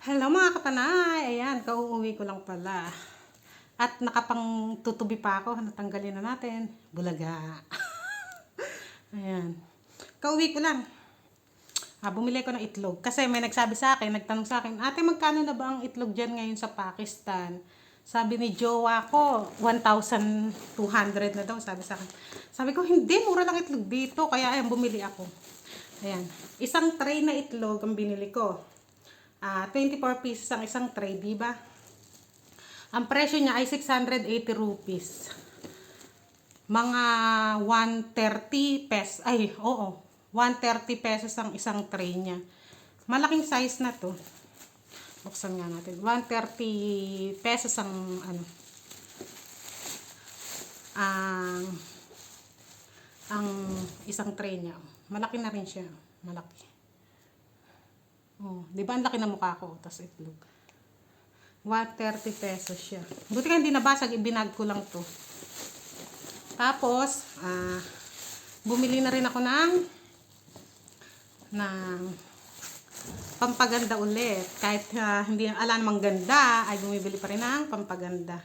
Hello mga kapanay! Ayan, kauuwi ko lang pala. At nakapang tutubi pa ako. Natanggalin na natin. Bulaga. Ayan. Kauwi ko lang. Bumili ko ng itlog. Kasi may nagsabi sa akin, nagtanong sa akin, ate magkano na ba ang itlog dyan ngayon sa Pakistan? Sabi ni jowa ko, 1,200 na daw, sabi sa akin. Sabi ko, hindi, mura lang itlog dito. Kaya ayan, bumili ako. Ayan. Isang tray na itlog ang binili ko. 24 pieces ang isang tray, di ba? Ang presyo niya ay 680 rupees. Mga 130 pesos. Ay, oo. 130 pesos ang isang tray niya. Malaking size na to. Buksan nga natin. 130 pesos ang ang isang tray niya. Malaki na rin siya. Malaki. Oh, di ba ang laki ng mukha ko? Tapos itlog. 130 pesos siya. Buti ka hindi nabasag, ibinag ko lang to. Tapos, bumili na rin ako ng pampaganda ulit. Kahit hindi ala namang ganda, ay bumibili pa rin ng pampaganda.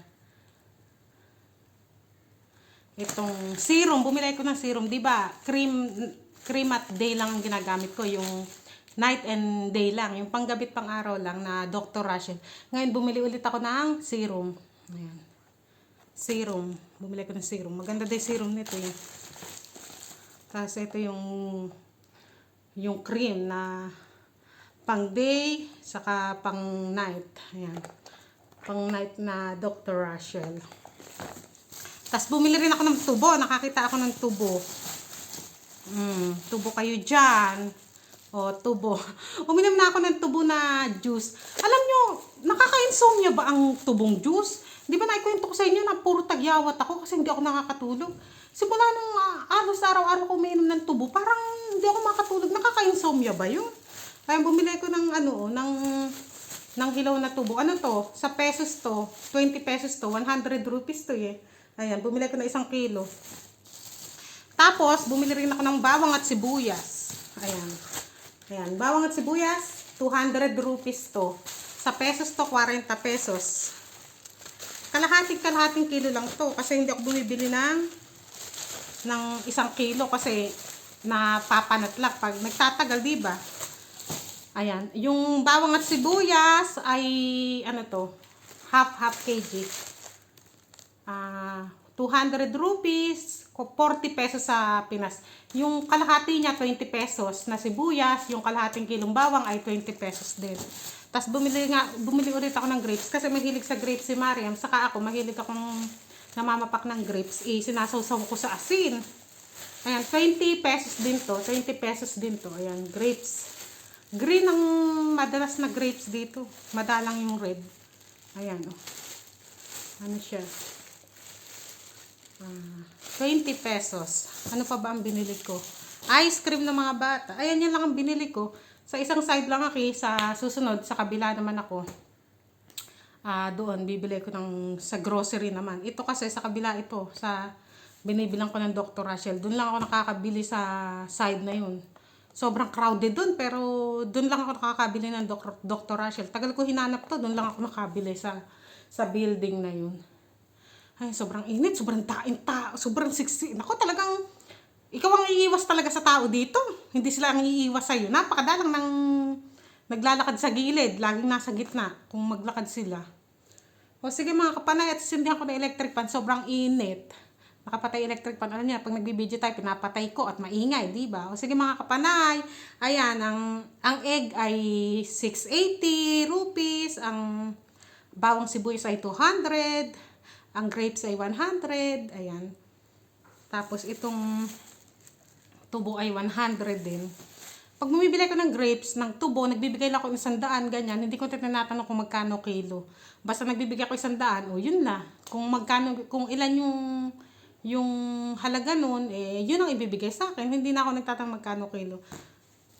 Itong serum, bumili ko ng serum, di ba? Cream at day lang ang ginagamit ko, yung night and day lang, yung panggabit pang araw lang na Dr. Rachel. Ngayon bumili ulit ako ng serum. Ayan. Serum. Bumili ko ng serum. Maganda din serum nito yun. Tapos ito yung cream na pang day saka pang night. Ayan. Pang night na Dr. Rachel. Tapos bumili rin ako ng tubo. Nakakita ako ng tubo. Tubo kayo dyan. O, tubo. Uminom na ako ng tubo na juice. Alam nyo, nakaka-insomnia ba ang tubong juice? Di ba naikwento ko sa inyo na puro tagyawat ako kasi hindi ako nakakatulog? Simula nung alos araw-araw ko uminom ng tubo, parang hindi ako makatulog. Nakaka-insomnia ba yun? Kaya bumili ko ng hilaw na tubo. Ano to? Sa pesos to. 20 pesos to. 100 rupees to eh. Ayan, bumili ko na 1 kilo. Tapos, bumili rin ako ng bawang at sibuyas. Ayan. Ayan, bawang at sibuyas, 200 rupees to. Sa pesos to, 40 pesos. Kalahating kilo lang to. Kasi hindi ako bumibili ng 1 kilo kasi napapanat lang pag nagtatagal, diba? Ayan, yung bawang at sibuyas ay, ano to, half kg. 200 rupees, 40 pesos sa Pinas. Yung kalahati niya, 20 pesos na sibuyas. Yung kalahating kilong bawang ay 20 pesos din. Tapos bumili ulit ako ng grapes. Kasi mahilig sa grapes si Mariam. Saka ako, mahilig akong namamapak ng grapes. Sinasawsaw ko sa asin. Ayan, 20 pesos din to. 20 pesos din to. Ayan, grapes. Green ang madalas na grapes dito. Madalang yung red. Ayan, oh. Ano siya? 20 pesos. Ano pa ba ang binili ko? Ice cream ng mga bata. Ayan, yan lang ang binili ko. Sa isang side lang ako, sa susunod, sa kabila naman ako. Doon, bibili ko sa grocery naman. Ito kasi, sa kabila ito, binibilang ko ng Dr. Rachel. Doon lang ako nakakabili sa side na yun. Sobrang crowded doon, pero doon lang ako nakakabili ng Dr. Rachel. Tagal ko hinanap to, doon lang ako nakabili sa building na yun. Ay, sobrang init, sobrang daing tao, sobrang siksi. Naku, talagang, ikaw ang iiwas talaga sa tao dito. Hindi sila ang iiwas sa'yo. Napakadalang ng naglalakad sa gilid, laging nasa gitna, kung maglakad sila. O sige mga kapanay, at sindihan ko na electric fan, sobrang init. Nakapatay electric fan, ano niya, pag nagbibideo tayo, pinapatay ko at maingay, di ba? O sige mga kapanay, ayan, ang egg ay 680 rupees, ang bawang sibuyas ay 200, ang grapes ay 100. Ayan. Tapos itong tubo ay 100 din. Pag bumibili ko ng grapes, ng tubo, nagbibigay lang ako 100, ganyan. Hindi ko tinatanong kung magkano kilo. Basta nagbibigay ako 100, o yun na. Kung ilan yung halaga nun, yun ang ibibigay sa akin. Hindi na ako nagtatanong magkano kilo.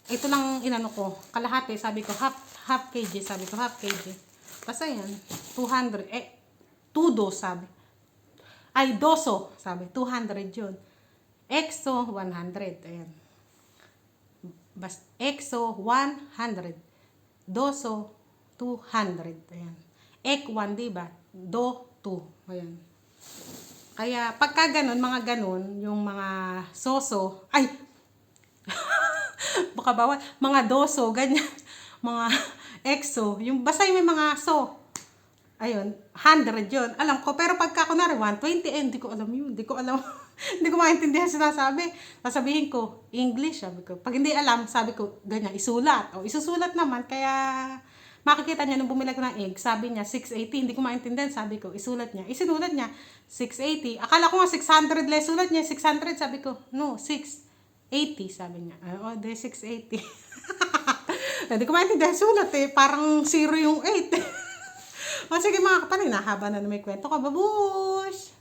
Ito lang inano ko. Kalahati, sabi ko, half kg. Sabi ko, half kg. Basta yan, 200. 2 sabi. Ay, doso, sabi. 200 yun. EXO, 100. Ayan. EXO, 100. Doso, 200. Ayan. Ek 1, diba? Do 2. Ayan. Kaya, pagka ganun, mga ganun, yung mga soso, ay, baka bawal, mga doso, ganyan, mga exo, yung basta yung may mga so, ayun, 100 yun, alam ko, pero pagka kunwari 120, hindi ko alam yun, hindi ko alam, hindi ko maintindihan sinasabi, sasabihin ko, English, sabi ko, pag hindi alam, sabi ko, ganyan, isulat, o isusulat naman, kaya, makikita niya nung bumili ko ng egg, sabi niya 680, hindi ko maintindihan, sabi ko, isulat niya. Isinulat niya 680. Akala ko nga 600 lang sulat niya, 600, sabi ko, no, 680, sabi niya. Oh, de 680. Hindi ko maintindihan sulat eh, parang 0 yung 8. O sige mga kapatid, nahaba na may kwento ko, babush!